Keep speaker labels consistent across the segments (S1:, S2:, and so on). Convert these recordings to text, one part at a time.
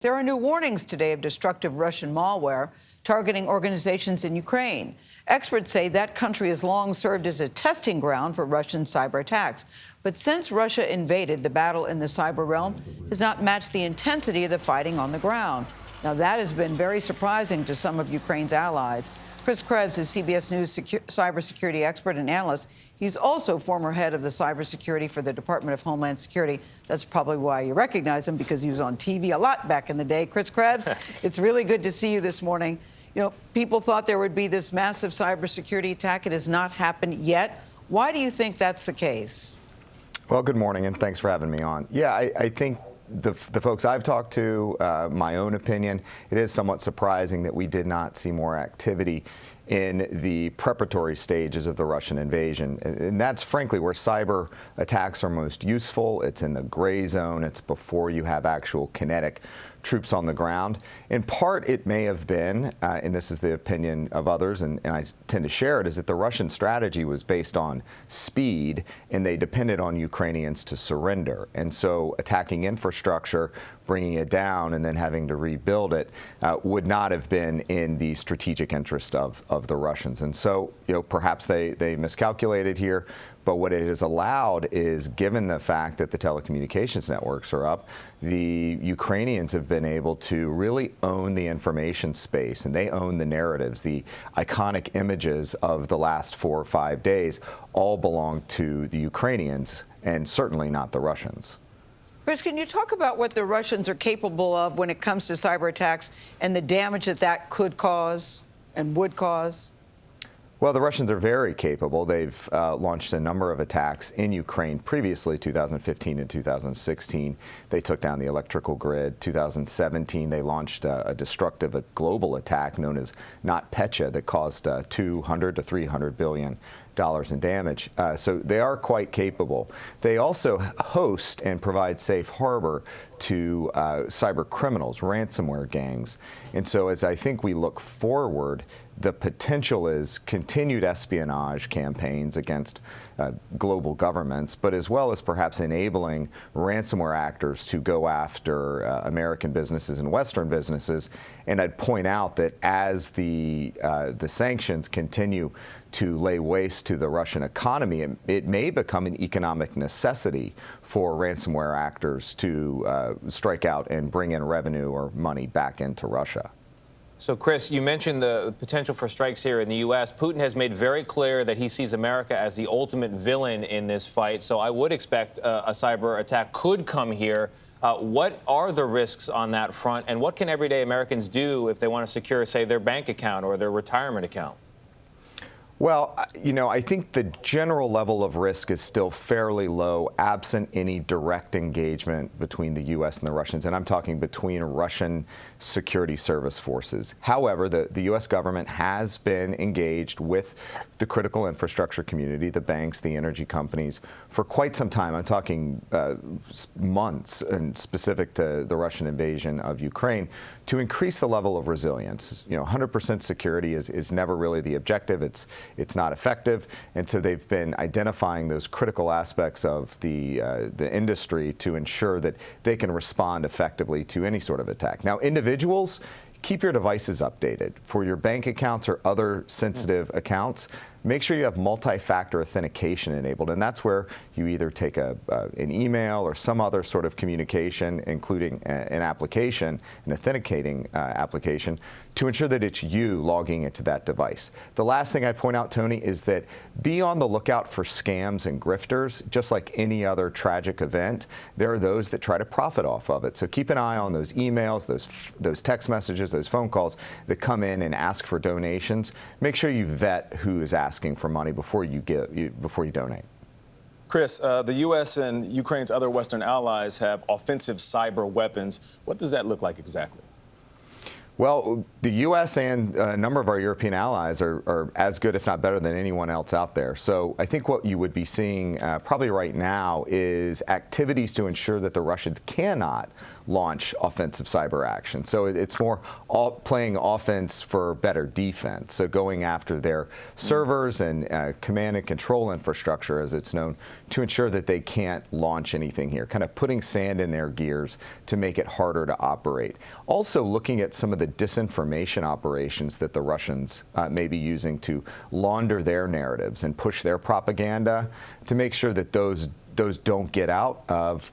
S1: There are new warnings today of destructive Russian malware targeting organizations in Ukraine. Experts say that country has long served as a testing ground for Russian cyber attacks. But since Russia invaded, the battle in the cyber realm has not matched the intensity of the fighting on the ground. Now, that has been very surprising to some of Ukraine's allies. Chris Krebs is CBS News cybersecurity expert and analyst. He's also former head of the cybersecurity for the Department of Homeland Security. That's probably why you recognize him, because he was on TV a lot back in the day. Chris Krebs, it's really good to see you this morning. You know, people thought there would be this massive cybersecurity attack. It has not happened yet. Why do you think that's the case?
S2: Well, good morning, and thanks for having me on. Yeah, I think the folks I've talked to, my own opinion, it is somewhat surprising that we did not see more activity in the preparatory stages of the Russian invasion. And that's frankly where cyber attacks are most useful. It's in the gray zone. It's before you have actual kinetic troops on the ground. In part, it may have been, and this is the opinion of others, and I tend to share it, is that the Russian strategy was based on speed, and they depended on Ukrainians to surrender. And so attacking infrastructure, bringing it down, and then having to rebuild it would not have been in the strategic interest of the Russians. And so, you know, perhaps they miscalculated here. But what it has allowed is, given the fact that the telecommunications networks are up, the Ukrainians have been able to really own the information space, and they own the narratives. The iconic images of the last 4 or 5 days all belong to the Ukrainians, and certainly not the Russians.
S1: Chris, can you talk about what the Russians are capable of when it comes to cyber attacks and the damage that that could cause and would cause?
S2: Well, the Russians are very capable. They've launched a number of attacks in Ukraine previously, 2015 and 2016. They took down the electrical grid. 2017, they launched a destructive global attack known as NotPetya that caused $200 to $300 billion in damage. So they are quite capable. They also host and provide safe harbor to cyber criminals, ransomware gangs. And so as I think we look forward, the potential is continued espionage campaigns against global governments, but as well as perhaps enabling ransomware actors to go after American businesses and Western businesses. And I'd point out that as the sanctions continue to lay waste to the Russian economy, it may become an economic necessity for ransomware actors to strike out and bring in revenue or money back into Russia.
S3: So, Chris, you mentioned the potential for strikes here in the U.S. Putin has made very clear that he sees America as the ultimate villain in this fight. So I would expect a cyber attack could come here. What are the risks on that front, and what can everyday Americans do if they want to secure, say, their bank account or their retirement account?
S2: Well, you know, I think the general level of risk is still fairly low, absent any direct engagement between the U.S. and the Russians, and I'm talking between Russian security service forces. However, the U.S. government has been engaged with the critical infrastructure community, the banks, the energy companies, for quite some time. I'm talking months, and specific to the Russian invasion of Ukraine, to increase the level of resilience. You know, 100% security is never really the objective. It's not effective, and so they've been identifying those critical aspects of the industry to ensure that they can respond effectively to any sort of attack. Now, individuals, keep your devices updated. For your bank accounts or other sensitive accounts, make sure you have multi-factor authentication enabled, and that's where you either take an email or some other sort of communication, including an application, an authenticating application, to ensure that it's you logging into that device. The last thing I'd point out, Tony, is that be on the lookout for scams and grifters. Just like any other tragic event, there are those that try to profit off of it. So keep an eye on those emails, those text messages, those phone calls that come in and ask for donations. Make sure you vet who is asking for money before you donate.
S4: Chris, the U.S. and Ukraine's other Western allies have offensive cyber weapons. What does that look like exactly?
S2: Well, the U.S. and a number of our European allies are as good, if not better, than anyone else out there. So I think what you would be seeing probably right now is activities to ensure that the Russians cannot launch offensive cyber action. So it's more playing offense for better defense. So going after their servers and command and control infrastructure, as it's known, to ensure that they can't launch anything here, kind of putting sand in their gears to make it harder to operate. Also looking at some of the disinformation operations that the Russians may be using to launder their narratives and push their propaganda to make sure that those don't get out of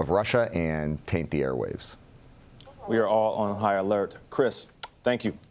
S2: Russia and taint the airwaves.
S4: We are all on high alert. Chris, thank you.